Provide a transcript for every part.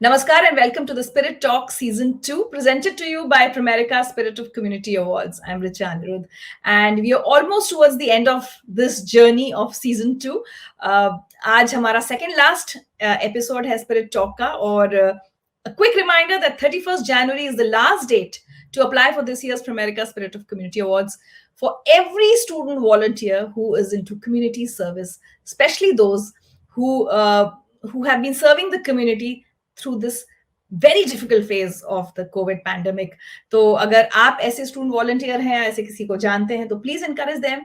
Namaskar and welcome to the Spirit Talk Season 2, presented to you by Primerica Spirit of Community Awards. I'm Richa Anirudh, and we are almost towards the end of this journey of Season 2. आज हमारा second last episode है Spirit Talk का और a quick reminder that 31st January is the last date to apply for this year's Primerica Spirit of Community Awards for every student volunteer who is into community service, especially those who have been serving the community through this very difficult phase of the COVID pandemic. तो अगर आप ऐसे student volunteer हैं, ऐसे किसी को जानते हैं, तो please encourage them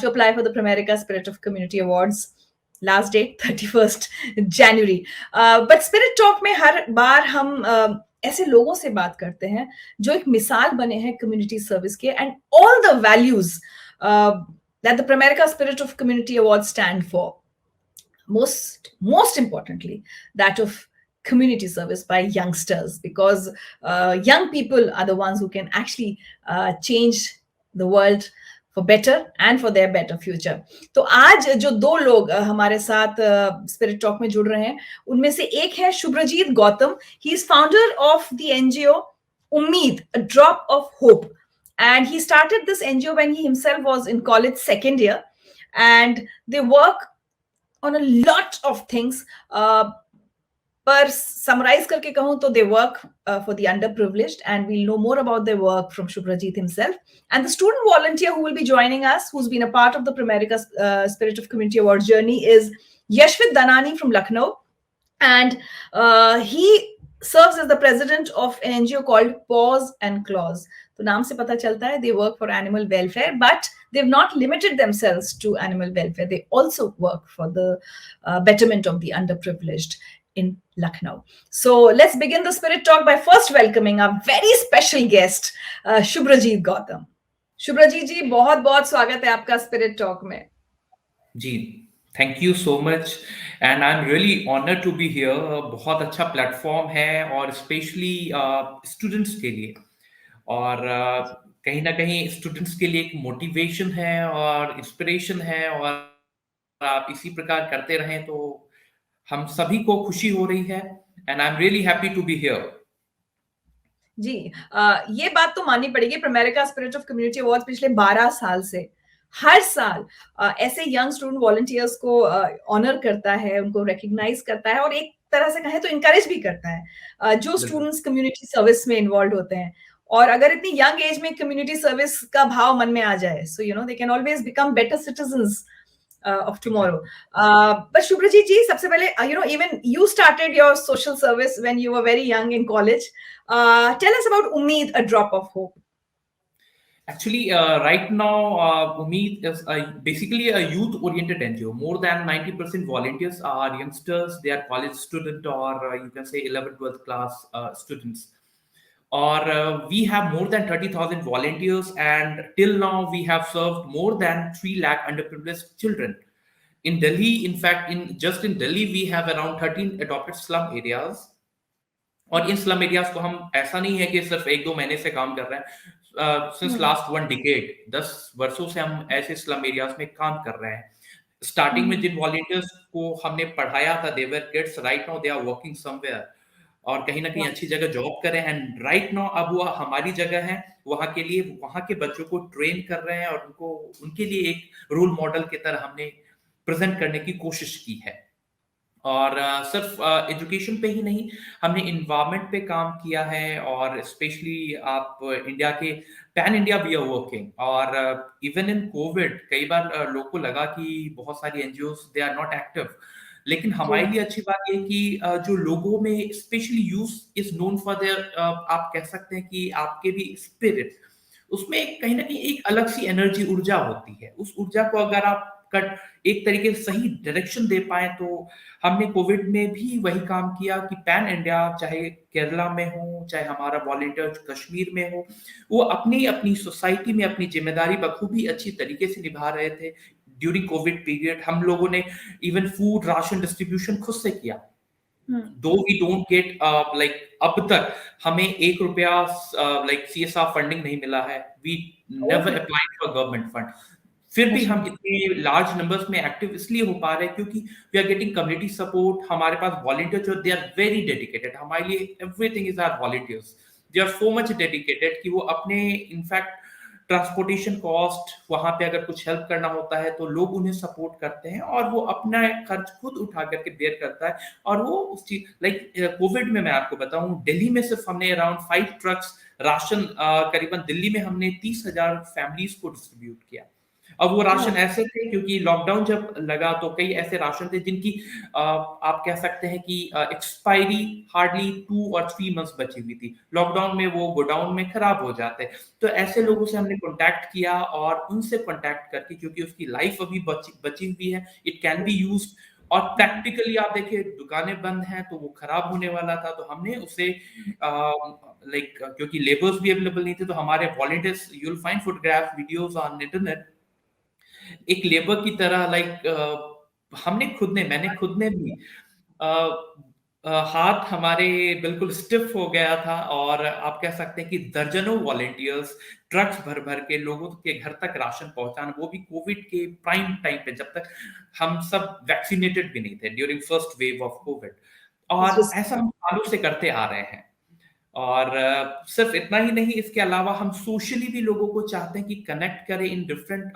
to apply for the Primerica Spirit of Community Awards. Last date 31st January. But Spirit Talk में हर बार हम ऐसे लोगों से बात करते हैं जो एक मिसाल बने हैं community service के and all the values that the Primerica Spirit of Community Awards stand for. Most importantly, that of community service by youngsters, because young people are the ones who can actually change the world for better and for their better future. तो आज जो दो लोग हमारे साथ spirit talk में जुड़ रहे हैं, उनमें से एक है Subhrajit Gautam. He is founder of the NGO Ummeed, a drop of hope, and he started this NGO when he himself was in college second year, and they work on a lot of things. पर summarize करके कहूं तो they work for the underprivileged, and we'll know more about their work from Subhrajeet himself. And the student volunteer who will be joining us, who's been a part of the Primerica Spirit of Community Award journey, is Yashvit Danani from Lucknow, and he serves as the president of an NGO called Paws and Claws. तो नाम से पता चलता है they work for animal welfare, but they've not limited themselves to animal welfare. They also work for the betterment of the underprivileged in Lucknow. So let's begin the Spirit Talk by first welcoming our very special guest, Subhrajeet Gautam. Subhrajeet ji, बहुत स्वागत है आपका Spirit Talk में. जी, thank you so much and I'm really honored to be here. बहुत अच्छा platform है और specially students के लिए, और कहीं ना कहीं स्टूडेंट्स के लिए एक मोटिवेशन है और इंस्पिरेशन है, और आप इसी प्रकार करते रहें तो हम सभी को खुशी हो रही है. And I am really happy to be here. जी, ये बात तो माननी पड़ेगी, Primerica spirit of community award पिछले 12 साल से हर साल ऐसे यंग स्टूडेंट वॉलंटियर्स को ऑनर करता है, उनको रिकॉग्नाइज करता है और एक तरह से कहें तो इंकरेज भी करता है जो स्टूडेंट्स कम्युनिटी सर्विस में इन्वॉल्व होते हैं. और अगर इतनी यंग एज में कम्युनिटी सर्विस का भाव मन में आ जाए, so you know they can always become better citizens of tomorrow. But Subhrajeet ji, sabse pehle, even you started your social service when you were very young in college. Tell us about Ummeed, a drop of hope. Actually, right now, Ummeed is basically a youth-oriented NGO. More than 90% volunteers are youngsters. They are college student, or you can say 11th, 12th class students. Or we have more than 30,000 volunteers, and till now we have served more than 3 lakh underprivileged children in Delhi. In fact, in Delhi we have around 13 adopted slum areas. और इन slum areas को हम ऐसा नहीं है कि सिर्फ 1-2 महीने से काम कर रहे हैं. सिंस लास्ट 1 डिकेड, 10 वर्षों से हम ऐसे स्लम एरियाज में काम कर रहे हैं. स्टार्टिंग में जिन वॉलंटियर्स को हमने पढ़ाया था, they were kids. Right now they are working somewhere और कहीं ना कहीं अच्छी जगह जॉब कर रहे हैं. एंड राइट नाउ अब वो हमारी जगह है, वहां के लिए वहां के बच्चों को ट्रेन कर रहे हैं और उनके लिए एक रोल मॉडल की तरह हमने प्रेजेंट करने की कोशिश की है. और सिर्फ एजुकेशन पे ही नहीं, हमने इन्वायरमेंट पे काम किया है, और स्पेशली आप इंडिया के pan India we are working. और इवन इन कोविड कई बार लोगों को लगा कि बहुत सारी NGOs they are not active, लेकिन हमारे लिए अच्छी बात है कि जो लोगों में specially youth is known for their, आप कह सकते हैं कि आपके भी स्पिरिट, उसमें कहीं ना कहीं एक अलग सी एनर्जी, ऊर्जा होती है. उस ऊर्जा को अगर आप एक तरीके से सही डायरेक्शन दे पाए, तो हमने कोविड में भी वही काम किया कि पैन इंडिया, चाहे केरला में हो, चाहे हमारा वॉलंटियर कश्मीर में हो, वो अपनी अपनी सोसाइटी में अपनी जिम्मेदारी बखूबी अच्छी तरीके से निभा रहे थे. ड्यूरिंग कोविड पीरियड हम लोगों ने इवन फूड राशन डिस्ट्रीब्यूशन खुद से किया. दो वी डोंट गेट अब तक हमें 1 रुपया CSR फंडिंग नहीं मिला है. We never applied for government fund. फिर भी अच्छा। हम इतने लार्ज नंबर्स में एक्टिव इसलिए हो पा रहे हैं क्योंकि we are getting community support, हमारे पास वॉलंटियर जो दे आर वेरी डेडिकेटेड, हमारे लिए everything is our volunteers, they are so much dedicated कि वो अपने इनफैक्ट ट्रांसपोर्टेशन कॉस्ट, वहां पे अगर कुछ हेल्प करना होता है तो लोग उन्हें सपोर्ट करते हैं और वो अपना खर्च खुद उठा करके बेयर करता है। और वो उस चीज लाइक कोविड में मैं आपको बताऊं, दिल्ली में सिर्फ हमने अराउंड 5 ट्रक्स राशन करीबन दिल्ली में हमने 30,000 फैमिलीज को डिस्ट्रीब्यूट किया। अब वो राशन ऐसे थे क्योंकि लॉकडाउन जब लगा तो कई ऐसे राशन थे जिनकी आप कह सकते हैं कि एक्सपायरी हार्डली 2 और 3 मंथ्स बची हुई थी, लॉकडाउन में वो गोडाउन में खराब हो जाते। तो ऐसे लोगों से हमने कांटेक्ट किया और उनसे कांटेक्ट करके, क्योंकि उसकी लाइफ अभी बची हुई है, इट कैन बी यूज्ड, और प्रैक्टिकली आप देखिए दुकानें बंद हैं तो वो खराब होने वाला था, तो हमने उसे लाइक क्योंकि लेबर्स भी अवेलेबल नहीं थे तो हमारे volunteers, you will find photograph videos on internet, एक लेबर की तरह मैंने खुद ने भी अ, हाथ हमारे बिल्कुल स्टिफ हो गया था, और आप कह सकते हैं कि दर्जनों वॉलंटियर्स ट्रक्स भर भर के लोगों के घर तक राशन पहुंचाना, वो भी कोविड के प्राइम टाइम पे जब तक हम सब वैक्सीनेटेड भी नहीं थे, during first wave of Covid. और ऐसा हम सालों से करते आ रहे हैं। और सिर्फ इतना ही नहीं, इसके अलावा हम सोशली भी लोगों को चाहते हैं कि कनेक्ट करें इन डिफरेंट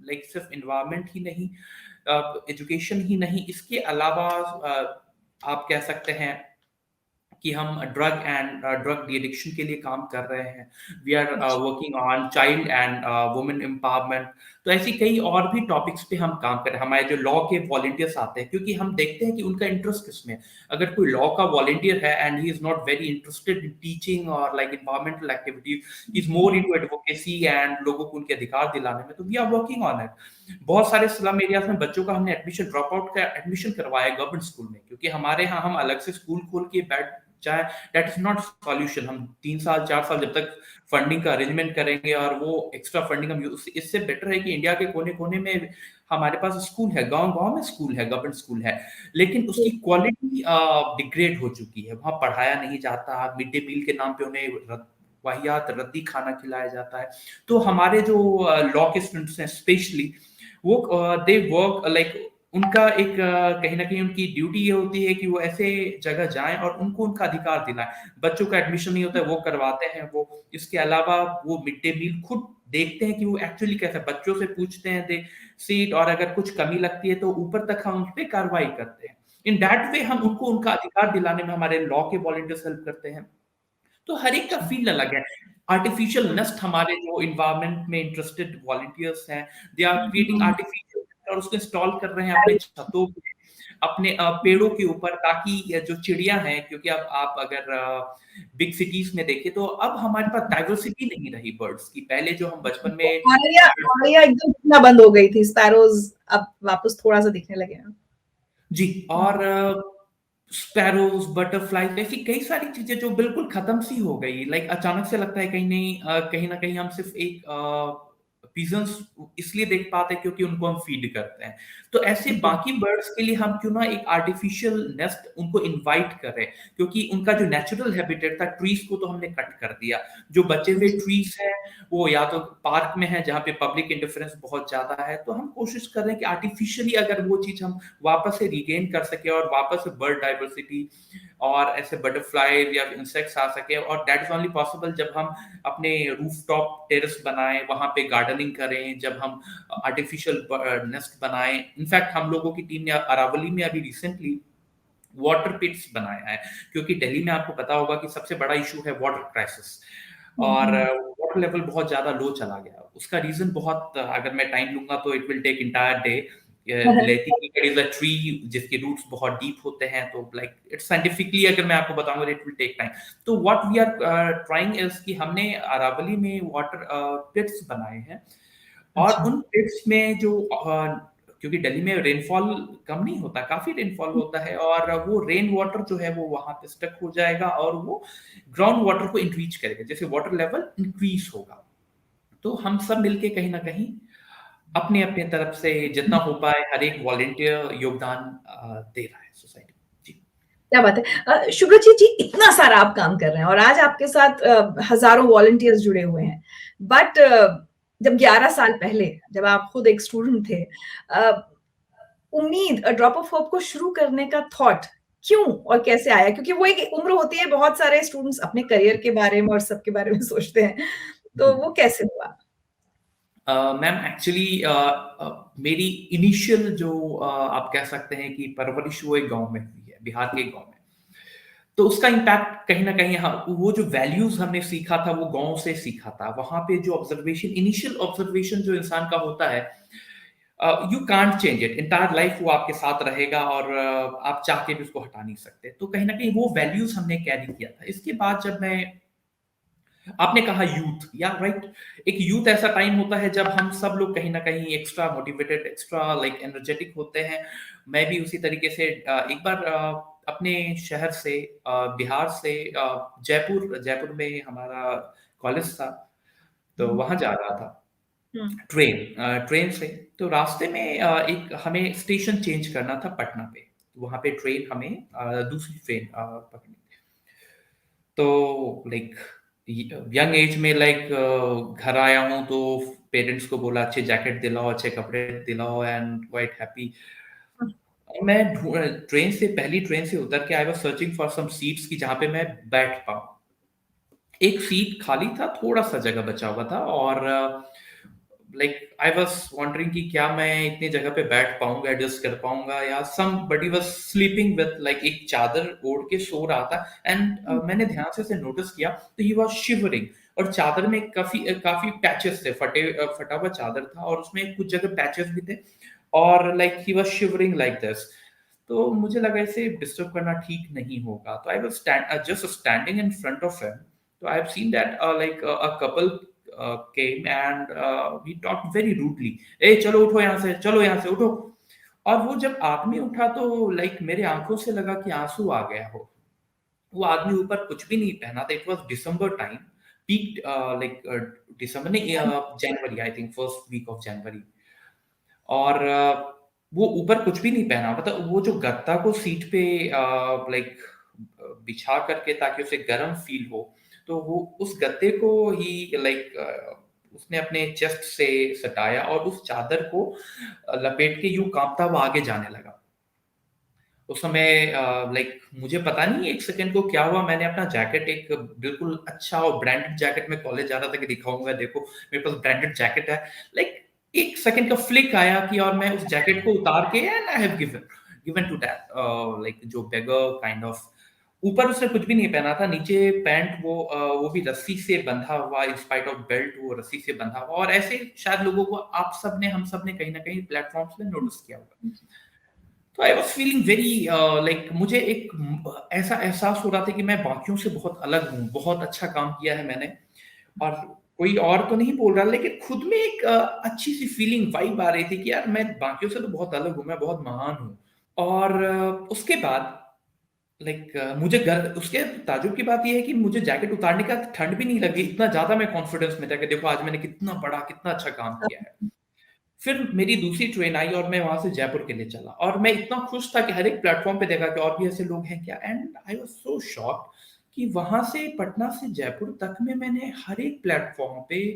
लाइक सिर्फ इन्वायरमेंट ही नहीं, एजुकेशन ही नहीं, इसके अलावा आप कह सकते हैं कि हम ड्रग डी एडिक्शन के लिए काम कर रहे हैं। We are working on child and women empowerment. तो ऐसी कई और भी टॉपिक्स पे हम काम कर रहे हैं। हमारे जो लॉ के वॉलंटियर्स आते हैं, क्योंकि हम देखते हैं कि उनका इंटरेस्ट किसमें है। अगर कोई लॉ का वॉलंटियर है and he is not very interested in teaching और like environmental activities, he is more into advocacy and लोगों को उनके अधिकार दिलाने में, तो we are working on it. बहुत सारे स्लम एरियाज में बच्चों का हमने ड्रॉप आउट का एडमिशन करवाया गवर्नमेंट स्कूल में, क्योंकि हमारे यहाँ हम अलग से स्कूल खोल के बैठ चाहे, दैट इज नॉट सॉल्यूशन। हम 3 साल 4 साल जब तक फंडिंग का अरेंजमेंट करेंगे और वो एक्स्ट्रा फंडिंग हम इससे बेटर है कि इंडिया के कोने कोने में हमारे पास स्कूल है, गांव गांव में स्कूल है, गवर्नमेंट स्कूल है, लेकिन उसकी क्वालिटी डिग्रेड हो चुकी है। वहां पढ़ाया नहीं जाता, मिड डे मील के नाम पे उन्हें वाहियात रद्दी खाना खिलाया जाता है। तो हमारे जो लॉ के स्टूडेंट्स हैं स्पेशली, वो दे वर्क लाइक, उनका एक कहीं ना कहीं उनकी ड्यूटी ये होती है कि वो ऐसे जगह जाएं और उनको उनका अधिकार दिलाएं। बच्चों का एडमिशन नहीं होता है, वो करवाते हैं वो। इसके अलावा वो मिड डे मील खुद देखते हैं कि वो एक्चुअली कैसा, बच्चों से पूछते हैं, दे सीट, और अगर कुछ कमी लगती है तो ऊपर तक हम उन पर कार्रवाई करते हैं। इन दैट वे हम उनको उनका अधिकार दिलाने में हमारे लॉ के वॉलंटियर्स हेल्प करते हैं। तो हर एक का फील्ड अलग है। आर्टिफिशियल नेस्ट, हमारे जो इन्वायरमेंट में इंटरेस्टेड वॉलंटियर्स हैं, दे आर क्रिएटिंग आर्टिफिशियल और उसको इंस्टॉल कर रहे हैं अपने छतों पे, अपने पेड़ों के ऊपर, ताकि ये जो चिड़िया हैं, क्योंकि अब आप अगर बिग सिटीज में देखें तो अब हमारे पास डाइवर्सिटी नहीं रही बर्ड्स की। पहले जो हम बचपन में औरैया एकदम दिखना बंद हो गई थी, स्पैरोज अब वापस थोड़ा सा दिखने लगे हैं। जी, और स्पैरोज, बटरफ्लाई, ऐसी कई सारी चीजें जो बिल्कुल खत्म सी हो गई। लाइक अचानक से लगता है कहीं नहीं कहीं ना कहीं हम सिर्फ एक पिजन्स इसलिए देख पाते हैं क्योंकि उनको हम फीड करते हैं। तो ऐसे बाकी बर्ड्स के लिए हम क्यों ना एक आर्टिफिशियल नेस्ट उनको इनवाइट करें, क्योंकि उनका जो नेचुरल हैबिटेट था, ट्रीज को तो हमने कट कर दिया। जो बचे हुए ट्रीज हैं वो या तो पार्क में है जहाँ पे पब्लिक इंटरफेरेंस बहुत ज्यादा है, तो हम कोशिश कर रहे हैं कि आर्टिफिशियली अगर वो चीज हम वापस से रिगेन कर सके और वापस से बर्ड डाइवर्सिटी और ऐसे बटरफ्लाई या इंसेक्ट्स आ सके। और दैट इज ओनली पॉसिबल जब हम अपने रूफटॉप टेरेस बनाएं, वहां पे गार्डनिंग करें, जब हम आर्टिफिशियल नेस्ट बनाएं। इनफैक्ट हम लोगों की टीम ने अरावली में अभी रिसेंटली वाटर पिट्स बनाया है, क्योंकि दिल्ली में आपको पता होगा कि सबसे बड़ा इशू है वाटर क्राइसिस, और वाटर लेवल बहुत ज्यादा लो चला गया। उसका रीजन बहुत, अगर मैं टाइम लूंगा तो it will take entire day. विलेती क्रिकेट इज अ ट्री जिसके रूट्स बहुत डीप होते हैं, तो लाइक इट्स साइंटिफिकली अगर मैं आपको बताऊंगा इट विल टेक टाइम। तो what we are trying is कि हमने अरावली में वाटर पिट्स बनाए हैं, और उन पिट्स में जो क्योंकि दिल्ली में रेनफॉल कम नहीं होता, काफी रेनफॉल होता है, और वो रेन वाटर जो है वो वहां पे स्टक हो जाएगा और वो ग्राउंड वाटर को इंक्रीज करेगा, जैसे वाटर लेवल इंक्रीज होगा। तो हम सब मिलके कहीं ना कहीं अपने अपने तरफ से जितना हो पाए हर एक वॉलंटियर योगदान दे रहा है सोसाइटी में। जी, क्या बात है शुभ्रजीत जी, इतना सारा आप काम कर रहे हैं और आज आपके साथ हजारों वॉलंटियर्स जुड़े हुए हैं, बट जब 11 साल पहले, जब आप खुद एक स्टूडेंट थे, अ, उम्मीद, ड्रॉप ऑफ होप को शुरू करने का थॉट क्यों और कैसे आया? क्योंकि वो एक उम्र होती है, बहुत सारे स्टूडेंट्स अपने करियर के बारे में और सबके बारे में सोचते हैं। तो जी। वो कैसे हुआ? मैम एक्चुअली मेरी इनिशियल जो आप कह सकते हैं कि परवरिश वो एक गाँव में हुई है, बिहार के एक गाँव में। तो उसका इम्पैक्ट कहीं न कहीं हाँ, वो जो वैल्यूज़ हमने सीखा था, वो गाँव से सीखा था। वहाँ पे जो ऑब्ज़र्वेशन इनिशियल ऑब्ज़र्वेशन जो इंसान का होता है, you can't change it, entire life वो आपके साथ रहेगा और आप चाह के भी उसको हटा नहीं सकते। तो कहीं न कहीं वो वैल्यूज़ हमने कैरी किया था। इसके बाद जब मैं आपने कहा यूथ या राइट, एक यूथ ऐसा टाइम होता है जब हम सब लोग कहीं न कहीं extra motivated, extra like energetic होते हैं। मैं भी उसी तरीके से एक बार अपने शहर से बिहार से जयपुर जयपुर में हमारा कॉलेज था, तो हुँ, वहाँ जा रहा था हुँ, ट्रेन से। तो रास्ते में एक हमें स्टेशन चेंज करना था पटना पे। वहाँ पे ट्रेन हमें दूसरी ट्रेन पकड़नी थी। तो लाइक यंग एज में लाइक घर आया हूँ तो पेरेंट्स को बोला अच्छे जैकेट दिलाओ, अच्छे कपड़े दिलाओ एंड क्वाइट हैप्पी। हुँ, मैं ट्रेन से पहली ट्रेन से उतर के I was searching for some seats की जहाँ पे मैं बैठ पाऊँ। एक सीट खाली था, थोड़ा-सा जगह बचा हुआ था और लाइक आई वाज़ वंडरिंग कि क्या मैं इतनी जगह पे बैठ पाऊँगा, एडजस्ट कर पाऊँगा या somebody was sleeping with like एक चादर ओढ़ के सो रहा था एंड हुँ, मैंने ध्यान से उसे नोटिस किया तो ही वाज़ शिवरिंग और चादर में काफ़ी पैचेस थे, फटा हुआ चादर था और उसमें कुछ जगह पैचेस भी थे और like he was shivering like this. तो मुझे लगा इसे डिस्टर्ब करना ठीक नहीं होगा। तो I was just standing in front of him. So I've seen that like a couple came and we talked very rudely. ए चलो उठो यहाँ से, चलो यहाँ से उठो। और वो जब आदमी उठा तो लाइक मेरे आंखों से लगा कि आंसू आ गया हो। वो आदमी ऊपर कुछ भी नहीं पहना था। It was December time, peak like December नहीं January I think first week of January. और वो ऊपर कुछ भी नहीं पहना, मतलब वो जो गत्ता को सीट पे लाइक बिछा करके ताकि उसे गर्म फ़ील हो, तो वो उस गत्ते को ही लाइक उसने अपने चेस्ट से सटाया और उस चादर को लपेट के यूँ काँपता हुआ आगे जाने लगा। उस समय लाइक मुझे पता नहीं 1 सेकंड को क्या हुआ, मैंने अपना जैकेट एक बिल्कुल अच्छा और ब्रांडेड जैकेट में कॉलेज जा रहा था कि दिखाऊँगा देखो मेरे पास ब्रांडेड जैकेट है। लाइक 1 सेकंड का फ्लिक आया कि और मैं उस जैकेट को उतार के and I have given given to that like जो बेगर काइंड ऑफ। ऊपर उसने कुछ भी नहीं पहना था, नीचे पैंट वो भी रस्सी से बंधा हुआ इन स्पाइट ऑफ बेल्ट वो रस्सी से बंधा हुआ और ऐसे शायद लोगों को आप सबने हम सबने कहीं न कहीं प्लेटफ़ॉर्म्स पे नोटिस किया होगा। तो I was feeling very like मुझे एक ऐसा एहसास हो रहा था कि मैं बाकियों से बहुत अलग हूँ, बहुत अच्छा काम किया है मैंने और कोई और तो नहीं बोल रहा लेकिन खुद में एक अच्छी-सी फीलिंग वाइब आ रही थी कि यार मैं बाकियों से तो बहुत अलग हूँ, मैं बहुत महान हूँ। और उसके बाद लाइक मुझे घर उसके ताज्जुब की बात ये है कि मुझे जैकेट उतारने का ठंड भी नहीं लगी, इतना ज़्यादा मैं कॉन्फिडेंस में था कि देखो आज मैंने कितना बड़ा, कितना अच्छा काम किया है। फिर मेरी दूसरी ट्रेन आई और मैं वहाँ से जयपुर के लिए चला और मैं इतना खुश था कि हर एक प्लेटफ़ॉर्म पे देखा कि और भी ऐसे लोग हैं क्या? And I was so shocked कि वहाँ से पटना से जयपुर तक में मैंने हर एक प्लेटफ़ॉर्म पे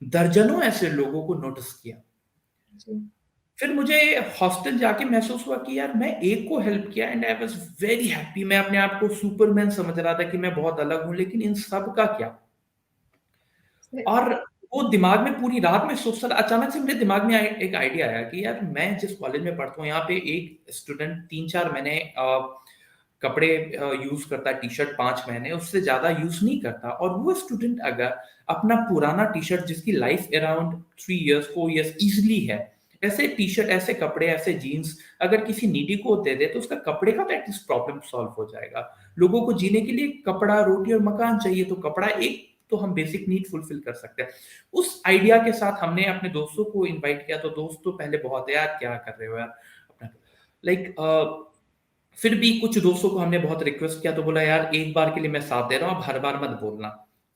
दर्जनों ऐसे लोगों को नोटिस किया। जी। फिर मुझे हॉस्टल जाके महसूस हुआ कि यार मैं एक को हेल्प किया and I was very happy. मैं अपने आप को सुपरमैन समझ रहा था कि मैं बहुत अलग हूँ, लेकिन इन सब का क्या? सही। और वो दिमाग में पूरी रात में सोचता था, अचानक से मेरे दिमाग में एक आइडिया आया कि यार मैं जिस कॉलेज में पढ़ता हूँ, यहाँ पे एक स्टूडेंट 3-4 महीने कपड़े यूज़ करता है, टी-शर्ट 5 महीने, उससे ज़्यादा यूज़ नहीं करता और वो स्टूडेंट अगर अपना पुराना टी-शर्ट जिसकी life around 3 years, 4 years easily है, ऐसे टी-शर्ट, ऐसे कपड़े, ऐसे जीन्स अगर किसी नीडी को दे दे, तो उसका कपड़े का तो एटलीस्ट प्रॉब्लम सॉल्व हो जाएगा। लोगों को जीने के लिए कपड़ा, रोटी और मकान चाहिए, तो कपड़ा एक तो हम बेसिक नीड फुलफिल कर सकते हैं। उस आइडिया के साथ हमने अपने दोस्तों को इनवाइट किया, तो दोस्त तो पहले बहुत यार क्या कर रहे हो यार? अपना लाइक फिर भी कुछ दोस्तों को हमने बहुत रिक्वेस्ट किया तो बोला यार एक बार के लिए मैं साथ दे रहा हूँ, अब हर बार मत बोलना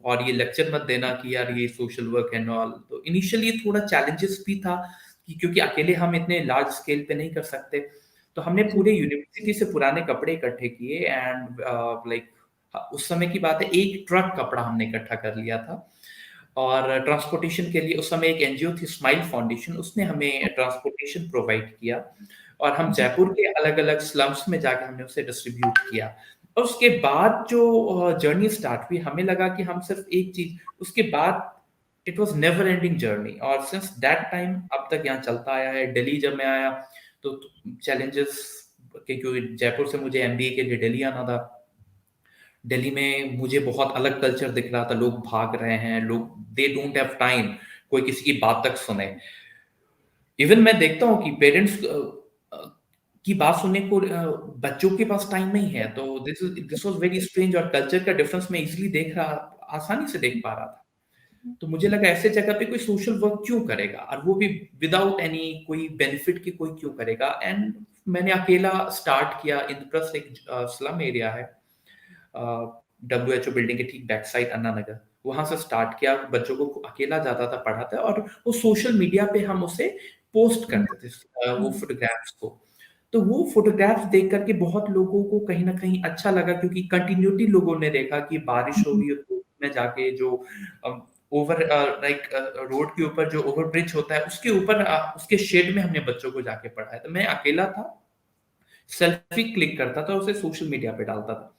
और ये लेक्चर मत देना कि यार ये सोशल वर्क एंड ऑल। तो इनिशियली थोड़ा चैलेंजेस भी था कि क्योंकि अकेले हम इतने लार्ज स्केल पे नहीं कर सकते। तो हमने जी। पूरे यूनिवर्सिटी से पुराने कपड़े इकट्ठे किए एंड लाइक उस समय की बात है 1 ट्रक कपड़ा हमने इकट्ठा कर लिया था। और ट्रांसपोर्टेशन के लिए उस समय एक एनजीओ थी स्माइल फाउंडेशन, उसने हमें ट्रांसपोर्टेशन प्रोवाइड किया और हम जी। जयपुर के अलग अलग स्लम्स में जाके हमने उसे डिस्ट्रीब्यूट किया। और उसके बाद जो जर्नी स्टार्ट हुई, हमें लगा कि हम सिर्फ एक चीज, उसके बाद it was never ending journey, और सिंस दैट टाइम अब तक यहाँ चलता आया है। दिल्ली जब मैं आया तो चैलेंजेस, क्योंकि जयपुर से मुझे एमबीए के लिए दिल्ली आना था। दिल्ली में मुझे बहुत अलग कल्चर दिख रहा था, लोग भाग रहे हैं, लोग दे डोंट हैव टाइम कोई किसी की बात तक सुने। इवन मैं देखता हूँ कि पेरेंट्स की बात सुनने को बच्चों के पास टाइम नहीं है। तो दिस वाज वेरी स्ट्रेंज, और कल्चर का डिफरेंस मैं इजीली देख रहा, आसानी से देख पा रहा था। तो मुझे लगा ऐसे जगह पे कोई सोशल वर्क क्यों करेगा, और वो भी विदाउट एनी कोई बेनिफिट की, कोई क्यों करेगा। एंड मैंने अकेला स्टार्ट किया। इंद्रप्रस्थ एक स्लम एरिया है, WHO बिल्डिंग के ठीक बैक साइड अन्ना नगर, वहां से स्टार्ट किया। बच्चों को अकेला जाता था, पढ़ाता, और वो सोशल मीडिया पे हम उसे पोस्ट करते थे, वो फोटोग्राफ्स को। तो वो फोटोग्राफ्स देख करके बहुत लोगों को कहीं ना कहीं अच्छा लगा, क्योंकि कंटिन्यूटी लोगों ने देखा कि बारिश हो रही है तो में जाके जो ओवर लाइक रोड के ऊपर जो ओवर ब्रिज होता है, उसके ऊपर उसके शेड में हमने बच्चों को जाके पढ़ाया। तो मैं अकेला था, सेल्फी क्लिक करता था, उसे सोशल मीडिया पे डालता था।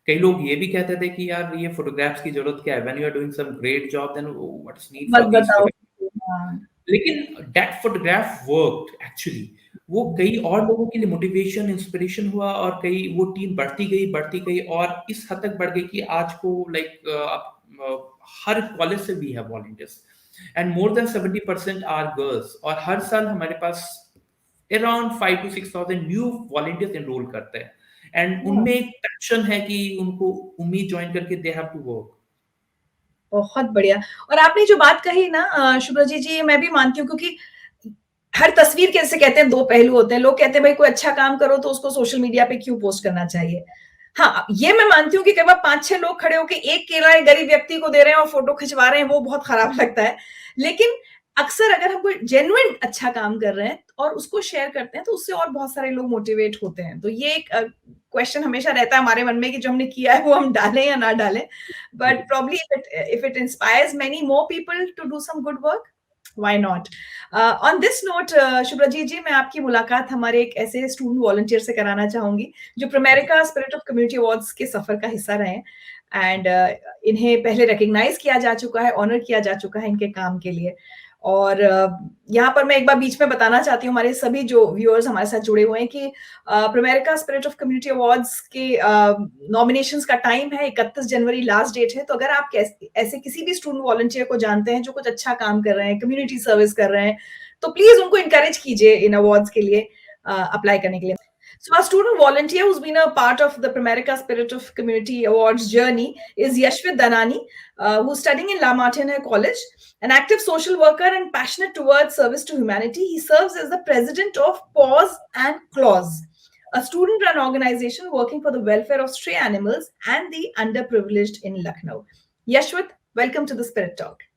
कई लोग ये भी कहते थे कि यार ये फोटोग्राफ्स की जरूरत क्या है, when you are doing some great job then what's need मत फॉर दीस बताओ। फोटोग्राफ्स। हाँ। लेकिन दैट फोटोग्राफ वर्कड एक्चुअली। वो कई और लोगों के लिए मोटिवेशन, इंस्पिरेशन हुआ, और कई वो टीम बढ़ती गई और इस हद तक बढ़ गई कि आज को हर कॉलेज से भी है volunteers, and more than 70% are girls. और हर साल हमारे पास around 5 to 6 thousand new volunteers enrol करते हैं, एंड हाँ, उनमें एक पैशन है कि उनको उम्मीद ज्वाइन करके दे हैव टू वर्क। बहुत बढ़िया। और आपने जो बात कही ना शुभ्रजीत जी, मैं भी मानती हूँ, क्योंकि हर तस्वीर के, जैसे कहते हैं, दो पहलू होते हैं। लोग कहते हैं भाई कोई अच्छा काम करो तो उसको सोशल मीडिया पे क्यों पोस्ट करना चाहिए। हाँ, ये मैं मानती हूँ कि कई बार 5-6 लोग खड़े होकर एक केला एक गरीब व्यक्ति को दे रहे हैं और फोटो खिंचवा रहे हैं, वो बहुत खराब लगता है। लेकिन अक्सर अगर हम कोई जेन्युइन अच्छा काम कर रहे हैं और उसको शेयर करते हैं, तो उससे और बहुत सारे लोग मोटिवेट होते हैं। तो ये एक क्वेश्चन हमेशा रहता है हमारे मन में कि जो हमने किया है वो हम डालें या ना डालें। But probably if it inspires many more people to do some good work, why not. On this note Shubhrajit ji, मैं आपकी मुलाकात हमारे एक ऐसे स्टूडेंट वॉलंटियर से कराना चाहूंगी जो प्रोमेरिका स्पिरिट ऑफ कम्युनिटी अवार्ड्स के सफर का हिस्सा रहे हैं। एंड इन्हें पहले रिकग्नाइज किया जा चुका है, ऑनर किया जा चुका है इनके काम के लिए। और यहाँ पर मैं एक बार बीच में बताना चाहती हूँ हमारे सभी जो व्यूअर्स हमारे साथ जुड़े हुए हैं कि प्रोमेरिका स्पिरिट ऑफ कम्युनिटी अवार्ड्स के नॉमिनेशंस का टाइम है 31 जनवरी, लास्ट डेट है। तो अगर आप ऐसे किसी भी स्टूडेंट वॉलंटियर को जानते हैं जो कुछ अच्छा काम कर रहे हैं, कम्युनिटी सर्विस कर रहे हैं, तो प्लीज उनको इंकरेज कीजिए इन अवार्ड्स के लिए अप्लाई करने के लिए। So our student volunteer who's been a part of the Primerica Spirit of Community Awards journey is Yashvit Danani, who's studying in La Martiniere College. An active social worker and passionate towards service to humanity, he serves as the president of Paws and Claws, a student-run organization working for the welfare of stray animals and the underprivileged in Lucknow. Yashwat, welcome to the Spirit Talk.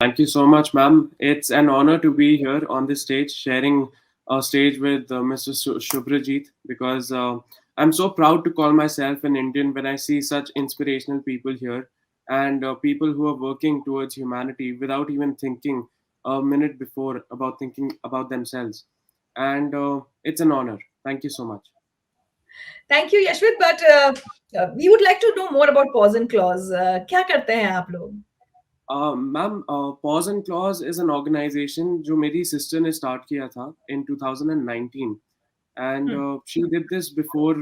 Thank you so much, ma'am. It's an honor to be here on this stage, sharing a stage with Mr. Subhrajeet, because I'm so proud to call myself an Indian when I see such inspirational people here, and people who are working towards humanity without even thinking a minute before about thinking about themselves. And it's an honor. Thank you so much. Thank you, Yashwat. But we would like to know more about Paws and Claws. क्या करते हैं आप लोग? Ma'am, paws and claws is an organisation जो मेरी sister ने start किया था इन 2019, and she did this before,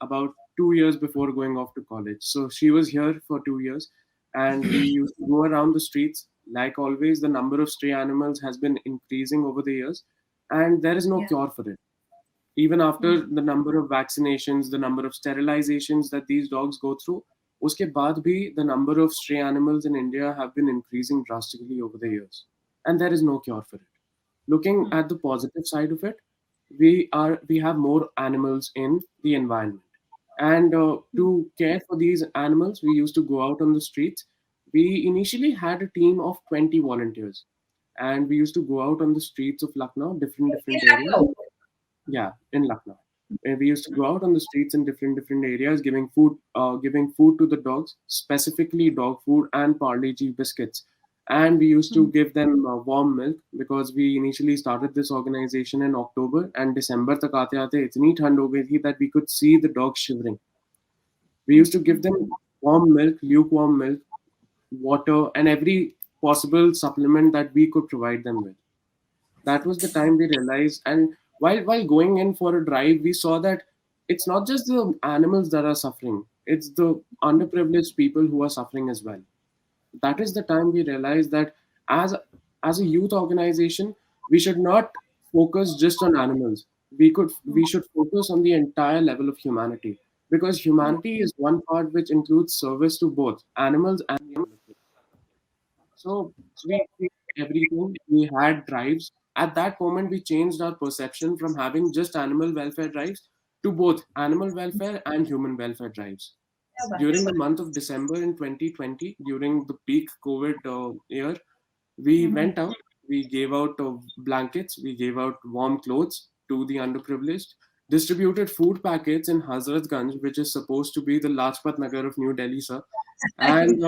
about 2 years before going off to college. So she was here for 2 years, and we used to go around the streets. Like always, the number of stray animals has been increasing over the years, and there is no Yeah. cure for it. Even after the number of vaccinations, the number of sterilizations that these dogs go through, uske baad bhi the number of stray animals in India have been increasing drastically over the years, and there is no cure for it. Looking at the positive side of it, we have more animals in the environment, and to care for these animals, we used to go out on the streets. We initially had a team of 20 volunteers, and we used to go out on the streets of Lucknow, different In areas. Lucknow. Yeah, in Lucknow. We used to go out on the streets in different areas, giving food to the dogs, specifically dog food and Parle G biscuits. And we used to give them warm milk because we initially started this organization in October, and December tak aate aate itni thand ho gayi thi that we could see the dogs shivering. We used to give them warm milk, lukewarm milk, water, and every possible supplement that we could provide them with. That was the time we realized. And while going in for a drive, we saw that it's not just the animals that are suffering, it's the underprivileged people who are suffering as well. That is the time we realized that as as a youth organization, we should not focus just on animals. We should focus on the entire level of humanity, because humanity is one part which includes service to both animals and the underprivileged. So we everything. We had drives. At that moment, we changed our perception from having just animal welfare drives to both animal welfare and human welfare drives. क्या बात During है. the month of December in 2020, during the peak COVID year, we Mhm. went out. We gave out blankets. We gave out warm clothes to the underprivileged. Distributed food packets in Hazratganj, which is supposed to be the Lajpat Nagar of New Delhi, sir. And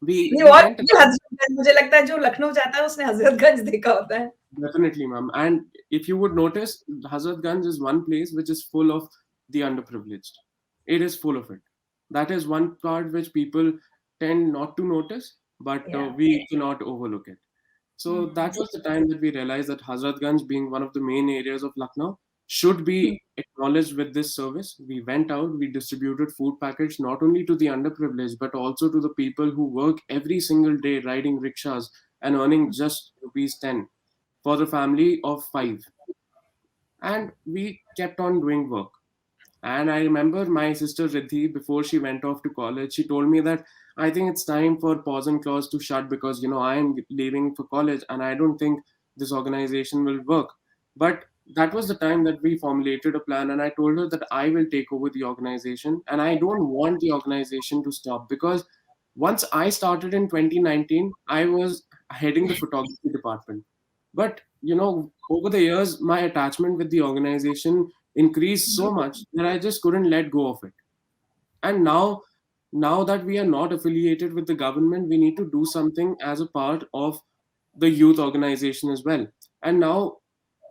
we नहीं, we और went भी हजरतगंज, मुझे लगता है जो लखनऊ जाता है उसने हजरतगंज देखा होता है. Definitely, ma'am. And if you would notice, Hazratganj is one place which is full of the underprivileged. It is full of it. That is one part which people tend not to notice, but Yeah. we cannot overlook it. So that was the time that we realized that Hazratganj, being one of the main areas of Lucknow, should be acknowledged with this service. We went out, we distributed food packets not only to the underprivileged, but also to the people who work every single day riding rickshaws and earning just rupees 10 for the family of five. And we kept on doing work. And I remember my sister Riddhi, before she went off to college, she told me that I think it's time for Pause and Clause to shut because, I am leaving for college and I don't think this organization will work. But that was the time that we formulated a plan, and I told her that I will take over the organization and I don't want the organization to stop, because once I started in 2019, I was heading the photography department. But, over the years, my attachment with the organization increased so much that I just couldn't let go of it. And now that we are not affiliated with the government, we need to do something as a part of the youth organization as well. And now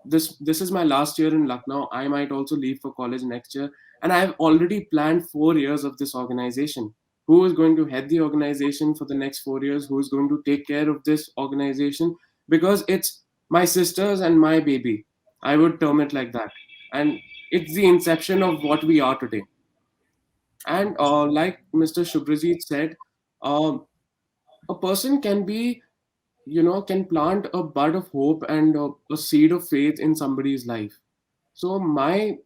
this is my last year in Lucknow. I might also leave for college next year, and I have already planned 4 years of this organization. Who is going to head the organization for the next 4 years? Who is going to take care of this organization? Because it's my sisters and my baby. I would term it like that, and it's the inception of what we are today. And like Mr. Subhrajeet said, um, a person can be can plant a bud of hope and a seed of faith in somebody's life. So my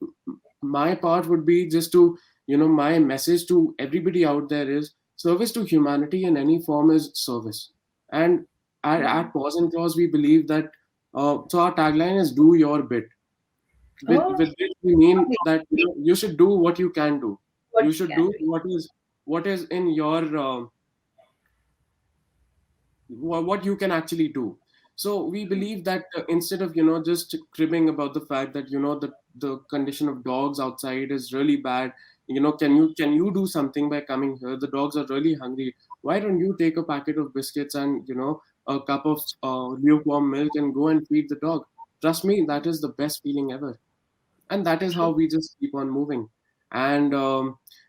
part would be just to, my message to everybody out there is service to humanity in any form is service. And at Pause and Clause, we believe that, so our tagline is do your bit. Oh, With which we mean lovely. that, you should do what you can do. What You you should can do do. what is in your what you can actually do. So we believe that, instead of, just cribbing about the fact that, the condition of dogs outside is really bad, can you do something by coming here? The dogs are really hungry. Why don't you take a packet of biscuits and, a cup of lukewarm milk and go and feed the dog? Trust me, that is the best feeling ever. And that is how True. we just keep on moving. And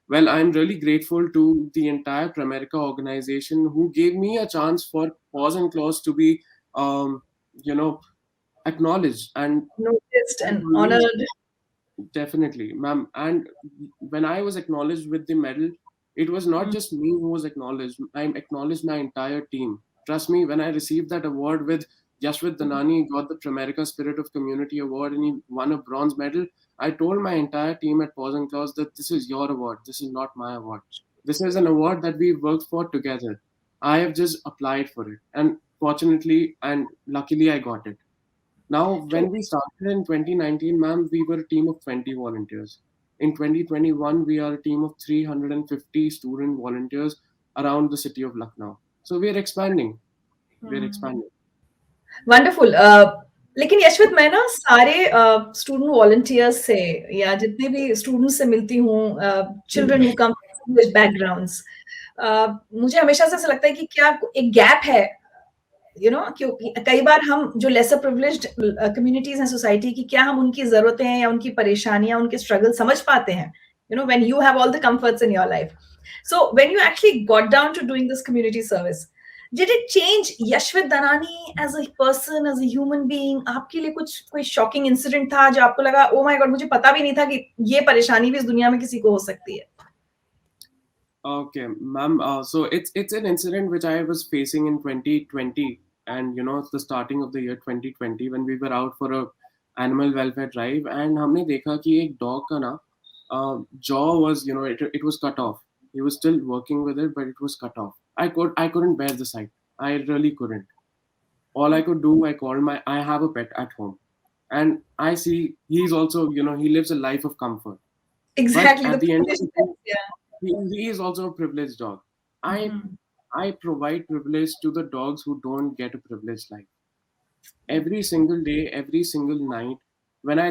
well, I'm really grateful to the entire Pramerica organization who gave me a chance for Pause and Clause to be um, you know acknowledged. And Noticed I've and always honored. Definitely, ma'am. And when I was acknowledged with the medal, it was not Mm. just me who was acknowledged. I acknowledged my entire team. Trust me, when I received that award with Yashvit Danani, got the Pramerica Spirit of Community Award, and he won a bronze medal, I told my entire team at Pause and Clause that this is your award. This is not my award. This is an award that we worked for together. I have just applied for it. And fortunately and luckily, I got it. Now, True. when we started in 2019, ma'am, we were a team of 20 volunteers. In 2021, we are a team of 350 student volunteers around the city of Lucknow. So we are expanding. We are Mm. expanding. Wonderful. लेकिन यशवंत, मैं ना सारे student volunteers से या जितने भी students से मिलती हूँ, children who come with backgrounds, मुझे हमेशा से ऐसा लगता है कि क्या एक गैप है, क्योंकि कई बार हम जो लेसर प्रिविलेज्ड कम्युनिटीज हैं सोसाइटी की, क्या हम उनकी जरूरतें या उनकी परेशानियां, उनके स्ट्रगल समझ पाते हैं, when you have all the comforts in your life. So when you actually got down to doing this community service, did it change Yashwant Danani as a person, as a human being? आपके लिए कोई shocking incident था जो आपको लगा, oh my God, मुझे पता भी नहीं था कि ये परेशानी भी इस दुनिया में किसी को हो सकती है? Okay, ma'am. So it's an incident which I was facing in 2020, and it's the starting of the year 2020 when we were out for a animal welfare drive, and हमने देखा कि एक dog का ना jaw was it was cut off. He was still working with it, but it was cut off. I couldn't bear the sight. I really couldn't. All I could do, I have a pet at home, and I see he's also he lives a life of comfort. But Exactly, the at the end of privilege. the day, Yeah. he is also a privileged dog. I Mhm. I provide privilege to the dogs who don't get a privileged life. Every single day, every single night, when I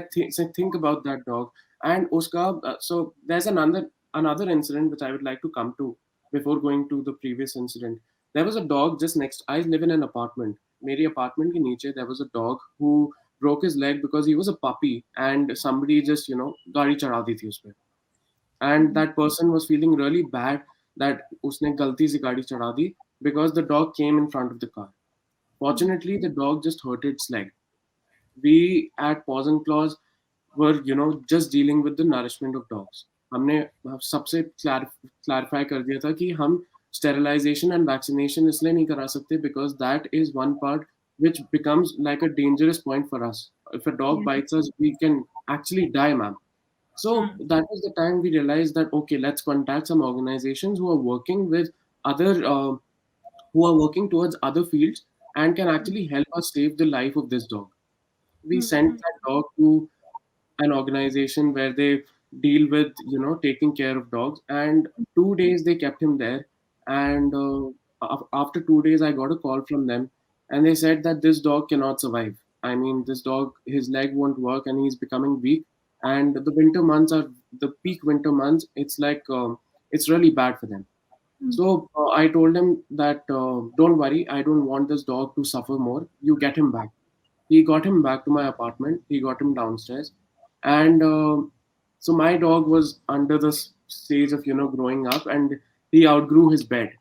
think about that dog, and uska, so there's another incident which I would like to come to before going to the previous incident. There was a dog just next. I live in an apartment. मेरी apartment के नीचे there was a dog who broke his leg because he was a puppy and somebody just गाड़ी चढ़ा दी थी उस पे. And that person was feeling really bad that उसने गलती से गाड़ी चढ़ा दी because the dog came in front of the car. Fortunately, the dog just hurt its leg. We at Paws and Claws were just dealing with the nourishment of dogs. हमने सबसे clarify कर दिया था कि हम sterilization and vaccination इसलिए नहीं करा सकते because that is one part which becomes like a dangerous point for us. If a dog Yeah. bites us, we can actually die, ma'am. So that was the time we realized that okay, let's contact some organizations who are working with other who are working towards other fields and can actually help us save the life of this dog. We sent that dog to an organization where they deal with taking care of dogs, and 2 days they kept him there. And after 2 days I got a call from them, and they said that this dog cannot survive. I mean, this dog, his leg won't work and he's becoming weak, and the winter months are the peak winter months. It's like it's really bad for them. So I told him that don't worry, I don't want this dog to suffer more. You get him back. He got him back to my apartment. He got him downstairs, and so my dog was under this stage of growing up, and he outgrew his bed.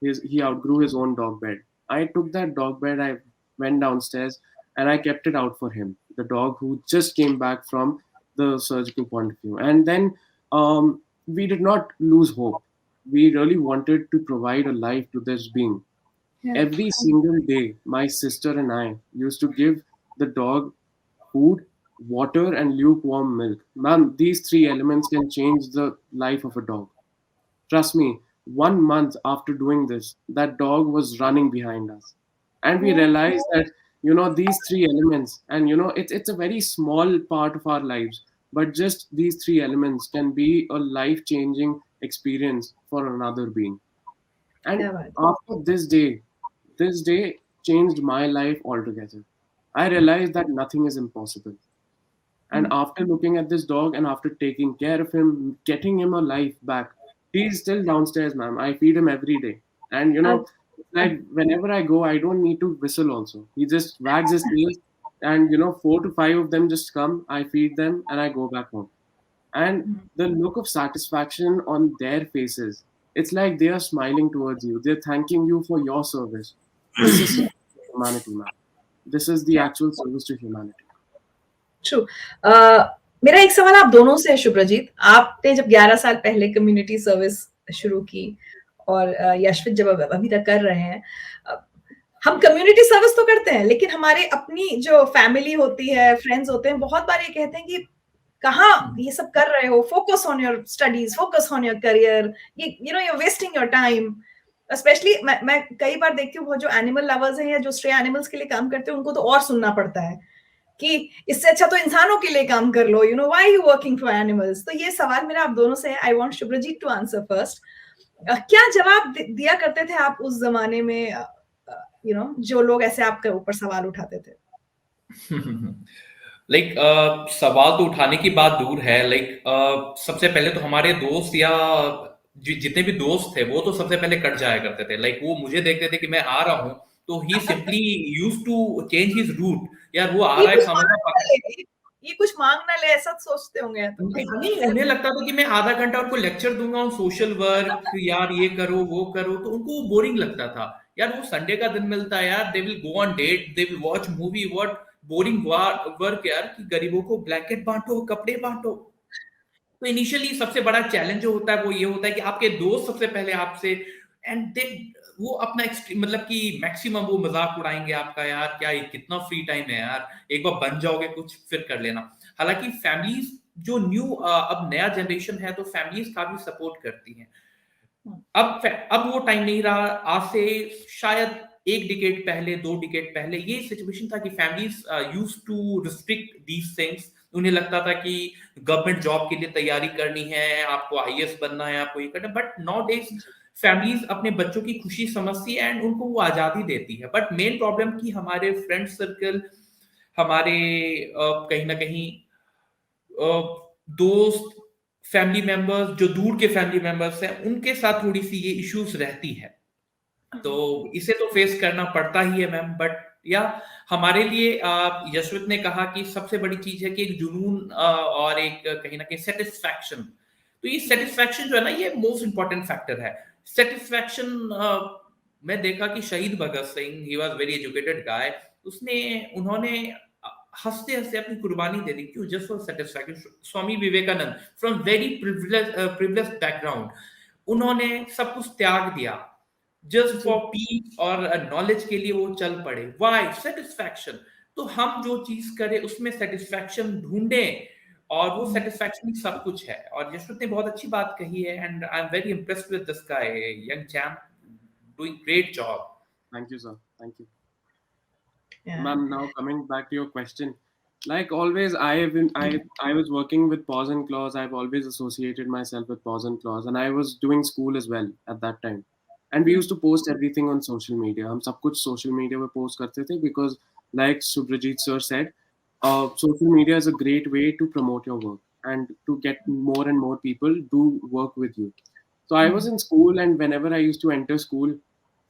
He outgrew his own dog bed. I took that dog bed. I went downstairs and I kept it out for him. The dog who just came back from the surgical point of view, and then we did not lose hope. We really wanted to provide a life to this being. Yeah. Every single day, my sister and I used to give the dog food, water, and lukewarm milk. Ma'am, these three elements can change the life of a dog. Trust me, 1 month after doing this, that dog was running behind us. And we Oh. realized that, these three elements, and, it's a very small part of our lives, but just these three elements can be a life changing experience for another being. And क्या बात. after this day changed my life altogether. I realized that nothing is impossible. And after looking at this dog and after taking care of him, getting him a life back, he's still downstairs, ma'am. I feed him every day. And like whenever I go, I don't need to whistle also. He just wags his tail, and 4 to 5 of them just come, I feed them, and I go back home. And the look of satisfaction on their faces, it's like they are smiling towards you. They're thanking you for your service. This is service to humanity, man. This is the actual service to humanity. True. मेरा एक सवाल आप दोनों से है, शुभ्रजीत. आपने जब 11 साल पहले कम्युनिटी सर्विस शुरू की और यशवित जब अभी तक कर रहे हैं, हम कम्युनिटी सर्विस तो करते हैं, लेकिन हमारे अपनी जो फैमिली होती है, फ्रेंड्स होते हैं, बहुत बार ये कहते हैं कि कहाँ ये सब कर रहे हो, focus on your studies, focus on your career, ये you're wasting your time. Specially मैं कई बार देखती हूँ, वो जो एनिमल लवर्स हैं या जो स्ट्रे एनिमल्स के लिए काम करते हैं, उनको तो और सुनना पड़ता है कि इससे अच्छा तो इंसानों के लिए काम कर लो, why you working for animals. तो ये सवाल मेरा आप दोनों से है. I want Shubhrajit to answer first. क्या जवाब दिया करते थे आप उस जमाने में, जो लोग ऐसे आपके ऊपर सवाल उठाते थे? लाइक सवाल तो उठाने की बात दूर है। लाइक सबसे पहले तो हमारे दोस्त या जितने भी दोस्त थे वो तो सबसे पहले कट जाया करते थे। लाइक वो मुझे देखते थे कि मैं आ रहा हूँ, तो he simply use to change his route. यार वो आ ये रहा है कुछ मांग समझना। ना ले, ये कुछ मांग ना ले, ऐसा सोचते होंगे तो। नहीं, उन्हें लगता था कि मैं आधा घंटा उनको लेक्चर दूंगा ऑन सोशल वर्क, यार ये करो वो करो, तो उनको वो बोरिंग लगता था। यार वो संडे का दिन मिलता है यार, they will go on date, they will watch movie, what boring work यार, कि गरीबों को ब्लैंकेट बांटो, कपड़े बांटो। तो इनिशियली सबसे बड़ा चैलेंज जो होता है वो ये होता है कि आपके दोस्त सबसे पहले आपसे एंड दे वो अपना मतलब कि मैक्सिमम वो मजाक उड़ाएंगे आपका, यार क्या ये कितना फ्री टाइम है यार, एक बार बन जाओगे कुछ फिर कर लेना। हालांकि फैमिलीज जो न्यू अब नया जनरेशन है तो फैमिलीज काफी सपोर्ट करती हैं। अब वो टाइम नहीं रहा। आज से शायद एक डिकेड पहले, दो डिकेड पहले ये सिचुएशन था कि families use to restrict these things. उन्हें लगता था कि गवर्नमेंट जॉब के लिए तैयारी करनी है, आपको आईएएस बनना है, आपको ये करना है। बट नाउ डेज फैमिलीज अपने बच्चों की खुशी समझती है एंड उनको वो आजादी देती है। बट मेन प्रॉब्लम की हमारे फ्रेंड सर्कल, हमारे कहीं ना कहीं दोस्त, फैमिली मेंबर्स जो दूर के फैमिली मेंबर्स हैं, उनके साथ थोड़ी सी ये इश्यूज रहती है। तो इसे तो फेस करना पड़ता ही है मैम। बट या हमारे लिए यशवंत ने कहा कि सबसे बड़ी चीज है कि एक जुनून और एक कहीं ना कहीं सेटिस्फैक्शन। तो ये सेटिस्फैक्शन जो है ना, ये मोस्ट इंपॉर्टेंट फैक्टर है। सेटिस्फैक्शन मैं देखा कि शहीद Bhagat Singh, he was very educated guy, उन्होंने हंसते हंसते अपनी कुर्बानी दे दी, क्यों? Just for satisfaction. Swami Vivekananda from very privilege background, उन्होंने सब कुछ त्याग दिया जस्ट फॉर पीस और नॉलेज के लिए, वो चल पड़े। वाई? सेटिस्फैक्शन। तो हम जो चीज करें उसमें सेटिस्फैक्शन ढूंढें, और वो सेटिस्फैक्शन सब कुछ है। और यशवंत ने बहुत अच्छी बात कही है and I am very impressed with this guy, young champ, doing great job. Thank you, sir. Thank you. Yeah. Ma'am, now coming back to your question, like always, I was working with Paws and Claws. I've always associated myself with Paws and Claws, and I was doing school as well at that time. And we used to post everything on social media. हम सब कुछ social media पे post करते थे because, like Subhrajeet sir said, social media is a great way to promote your work and to get more and more people do work with you. So I was in school, and whenever I used to enter school,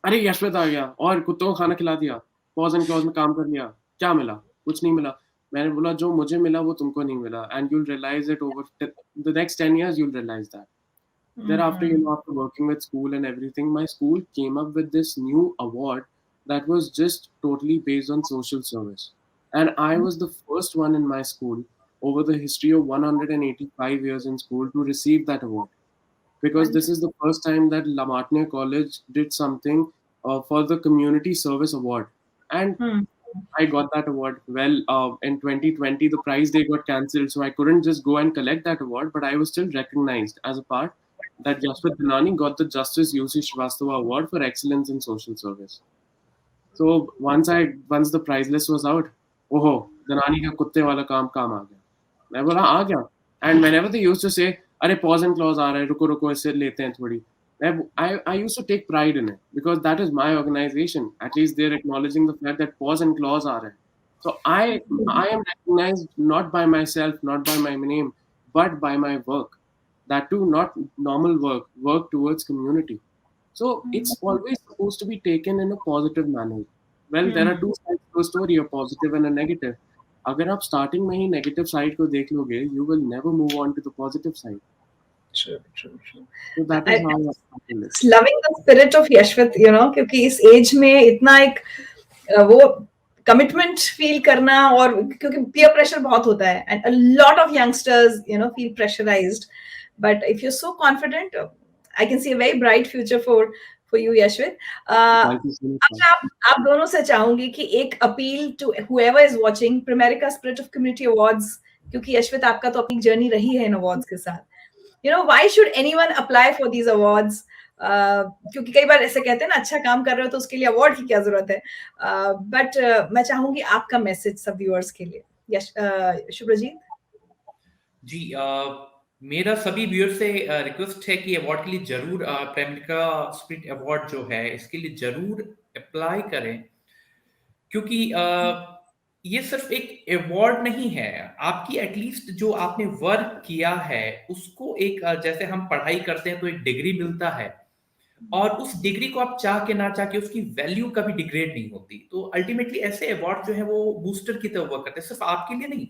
अरे यशवंत आ गया और कुत्तों को खाना खिला दिया, pause and clause में काम कर लिया, क्या मिला? कुछ नहीं मिला। मैंने बोला जो मुझे मिला वो तुमको नहीं मिला, and you'll realize it over the next 10 years, you'll realize that. Thereafter, after working with school and everything, my school came up with this new award that was just totally based on social service. And I was the first one in my school over the history of 185 years in school to receive that award, because this is the first time that La Martiniere College did something for the Community Service Award. And I got that award. Well, in 2020, the prize day got cancelled, so I couldn't just go and collect that award, but I was still recognized as a part that Yashvit Danani got the Justice UC Srivastava Award for Excellence in Social Service. So once the prize list was out, oh, Danani ka kutte wala काम आ गया. मैं बोला आ गया. And whenever they used to say, अरे pause and clause आ रहा है, रुको इससे लेते हैं थोड़ी. I used to take pride in it because that is my organization. At least they're acknowledging the fact that pause and clause are there. So I am recognized not by myself, not by my name, but by my work. That too, not normal work towards community. So it's always supposed to be taken in a positive manner. Well, there are two sides to a story, a positive and a negative. अगर आप starting में ही negative side को देख लोगे, you will never move on to the positive side. True. So that is how I feel it. Loving the spirit of Yashvit, क्योंकि इस as में इतना एक वो कमिटमेंट फील करना, और क्योंकि पीयर प्रेशर बहुत होता है and a lot of youngsters feel pressurised, but if you are so confident, I can see a very bright future for you Yashwant. आप दोनों से चाहूंगी कि एक appeal to whoever is watching Primerica Spirit of Community Awards, क्योंकि यशवंत आपका तो अपनी जर्नी रही है इन अवार्ड्स के साथ. why should anyone apply for these awards? क्योंकि कई बार ऐसे कहते हैं ना, अच्छा काम कर रहे हो तो उसके लिए अवार्ड की क्या जरूरत है. बट मैं चाहूंगी आपका मैसेज सब व्यूअर्स के लिए. शुभ्रजीत जी, मेरा सभी व्यूअर से रिक्वेस्ट है कि अवार्ड के लिए जरूर प्रेमिका स्पिरिट अवार्ड जो है इसके लिए जरूर अप्लाई करें, क्योंकि ये सिर्फ एक अवार्ड नहीं है, आपकी एटलीस्ट जो आपने वर्क किया है उसको एक जैसे हम पढ़ाई करते हैं तो एक डिग्री मिलता है, और उस डिग्री को आप चाह के ना चाह के उसकी वैल्यू कभी डिग्रेड नहीं होती। तो अल्टीमेटली ऐसे अवार्ड जो है वो बूस्टर की तरह वर्क करते हैं, सिर्फ आपके लिए नहीं,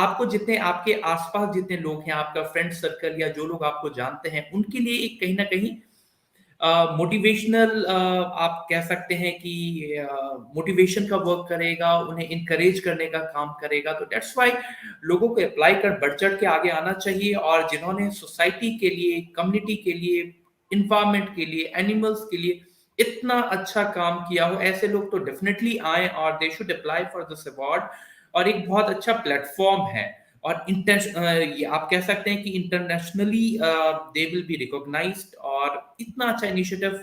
आपको जितने आपके आसपास जितने लोग हैं, आपका फ्रेंड सर्कल या जो लोग आपको जानते हैं, उनके लिए एक कहीं ना कहीं मोटिवेशनल, आप कह सकते हैं कि मोटिवेशन का वर्क करेगा, उन्हें इनकरेज करने का काम करेगा। तो दैट्स व्हाई लोगों को अप्लाई कर बढ़ चढ़ के आगे आना चाहिए, और जिन्होंने सोसाइटी के लिए, कम्युनिटी के लिए, इन्वायरमेंट के लिए, एनिमल्स के लिए इतना अच्छा काम किया हो, ऐसे लोग तो डेफिनेटली आए और they should apply for this award. और एक बहुत अच्छा प्लेटफॉर्म है, और ये आप कह सकते हैं कि internationally they will be recognised, और इतना अच्छा इनिशिएटिव,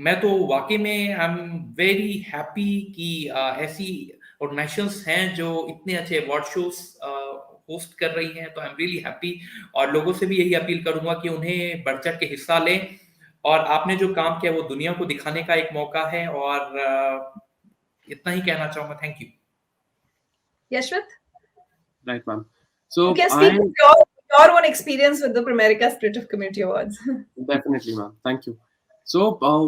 मैं तो वाकई में आई एम वेरी हैप्पी कि ऐसी ऑर्गेनाइजेशंस हैं जो इतने अच्छे अवार्ड शोज होस्ट कर रही हैं। तो आई एम रियली हैप्पी, और लोगों से भी यही अपील करूंगा कि उन्हें बढ़ चढ़ के हिस्सा लें, और आपने जो काम किया वो दुनिया को दिखाने का एक मौका है। और इतना ही कहना चाहूंगा। Thank you. Yashvit, Right, ma'am. you So can speak I of your own experience with the Pramerica Spirit of Community Awards. definitely, ma'am. Thank you. So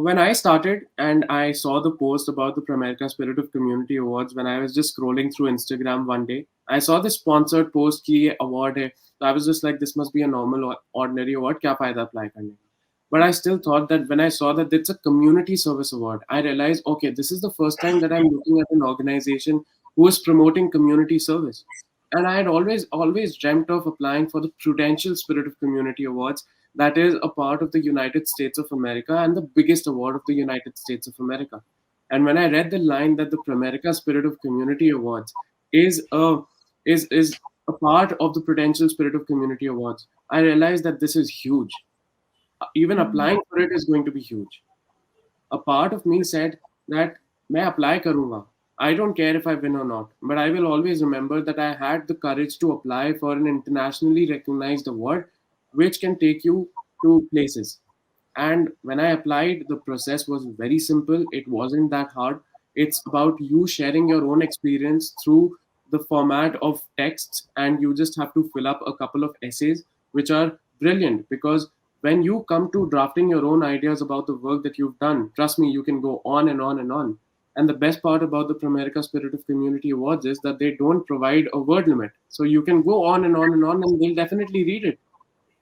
when I started and I saw the post about the Pramerica Spirit of Community Awards, when I was just scrolling through Instagram one day, I saw this sponsored post ki ye award hai. So I was just like, this must be a normal or ordinary award. Kya fayda apply karne ka? But I still thought that when I saw that it's a community service award, I realized, okay, this is the first time that I'm looking at an organization who is promoting community service. And I had always dreamt of applying for the Prudential Spirit of Community Awards, that is a part of the United States of America and the biggest award of the United States of America. And when I read the line that the Pramerica Spirit of Community Awards is a part of the Prudential Spirit of Community Awards, I realized that this is huge. Even applying for it is going to be huge. A part of me said that मैं apply करूँगा. I don't care if I win or not, but I will always remember that I had the courage to apply for an internationally recognized award, which can take you to places. And when I applied, the process was very simple. It wasn't that hard. It's about you sharing your own experience through the format of texts, and you just have to fill up a couple of essays, which are brilliant because when you come to drafting your own ideas about the work that you've done, trust me, you can go on and on and on. And the best part about the Pramerica Spirit of Community Awards is that they don't provide a word limit. So you can go on and on and on, and they'll definitely read it.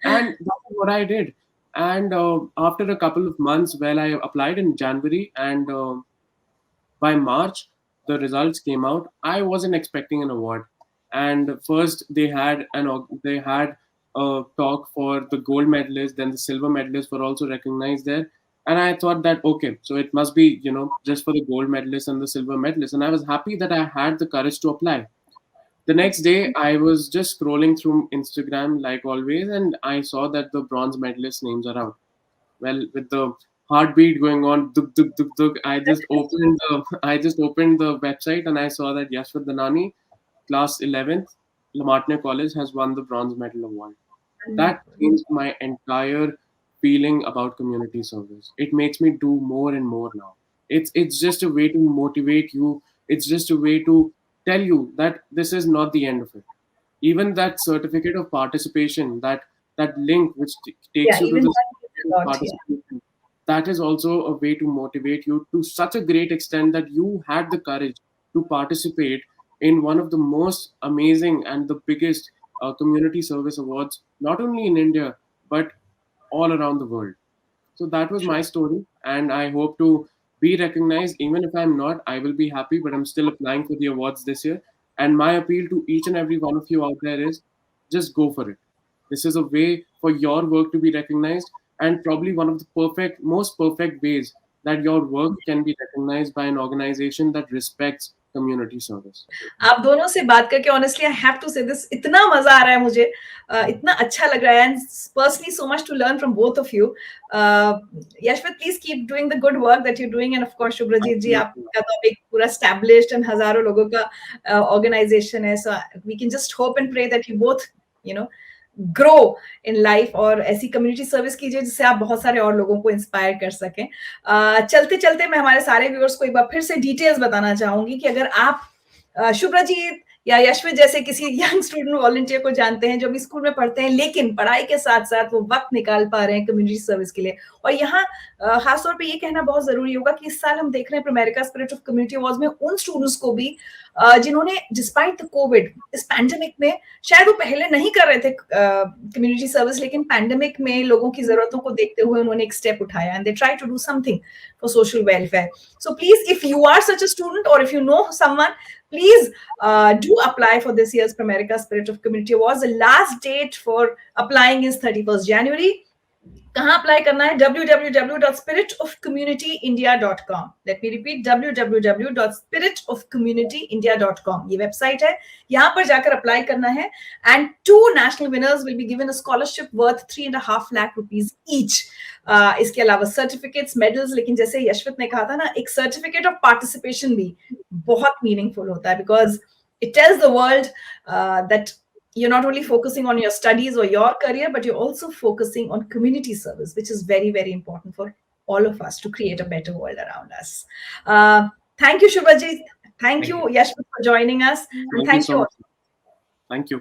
And that's what I did. And after a couple of months, well, I applied in January, and by March, the results came out. I wasn't expecting an award, and first they had a talk for the gold medalists, then the silver medalists were also recognized there. And I thought that okay, so it must be just for the gold medalists and the silver medalists, and I was happy that I had the courage to apply. The next day, I was just scrolling through Instagram like always, and I saw that the bronze medalist names are out. Well, with the heartbeat going on, duk, duk, duk, duk, I just opened the website and I saw that Yashvit Danani, class 11th, Lamartine College, has won the bronze medal award. That changed my entire feeling about community service. It makes me do more and more now. It's just a way to motivate you. It's just a way to tell you that this is not the end of it. Even that certificate of participation, that link which takes Yeah, you to even the that certificate is of a lot. Yeah. participation, that is also a way to motivate you to such a great extent that you had the courage to participate in one of the most amazing and the biggest community service awards, not only in India, but all around the world. So that was my story, and I hope to be recognized. Even if I'm not, I will be happy, but I'm still applying for the awards this year. And my appeal to each and every one of you out there is just go for it. This is a way for your work to be recognized, and probably one of the most perfect ways that your work can be recognized by an organization that respects community service. आप दोनों से बात करके honestly I have to से this, इतना मजा आ रहा है मुझे, इतना अच्छा लग रहा है, and personally so much to learn from both of you. Yashwant, please keep doing the good work that you doing, and of course Shubhrajit ji, आपका तो एक पूरा एस्टैब्लिश्ड एंड हजारों लोगों का ऑर्गेनाइजेशन है, so we can just hope and pray that you both grow in life, और ऐसी कम्युनिटी सर्विस कीजिए जिससे आप बहुत सारे और लोगों को इंस्पायर कर सकें। चलते चलते मैं हमारे सारे व्यूअर्स को एक बार फिर से डिटेल्स बताना चाहूंगी कि अगर आप शुभ्रजीत या यशवित जैसे किसी यंग स्टूडेंट वॉलंटियर को जानते हैं जो अभी स्कूल में पढ़ते हैं लेकिन पढ़ाई के साथ साथ वो वक्त निकाल पा रहे हैं कम्युनिटी सर्विस के लिए, और यहाँ खासतौर पे ये कहना बहुत जरूरी होगा कि इस साल हम देख रहे हैं America spirit of community awards में उन स्टूडेंट्स को भी जिन्होंने डिस्पाइट द कोविड, इस पैंडेमिक में, शायद वो पहले नहीं कर रहे थे कम्युनिटी सर्विस, लेकिन पैंडेमिक में लोगों की जरूरतों को देखते हुए उन्होंने एक स्टेप उठाया and they try to do something for social welfare. So please, if you are such a student और if you know someone, please do apply for this year's Pramerica Spirit of Community Awards. The last date for applying is 31st January. कहाँ apply करना है? www.spiritofcommunityindia.com. Let me repeat, www.spiritofcommunityindia.com. ये website है, यहाँ पर जाकर apply करना है. And 2 national winners will be given a scholarship worth 3.5 lakh rupees each. इसके अलावा सर्टिफिकेट्स, मेडल्स, लेकिन जैसे यशवित ने कहा था ना, एक सर्टिफिकेट ऑफ पार्टिसिपेशन भी बहुत मीनिंगफुल होता है, because it tells the world that you're not only focusing on your studies or your career, but you're also focusing on community service, which is very, very important for all of us to create a better world around us. Thank you, Subhrajeet. Thank you, Yashvit, for joining us. And thank you. Thank you.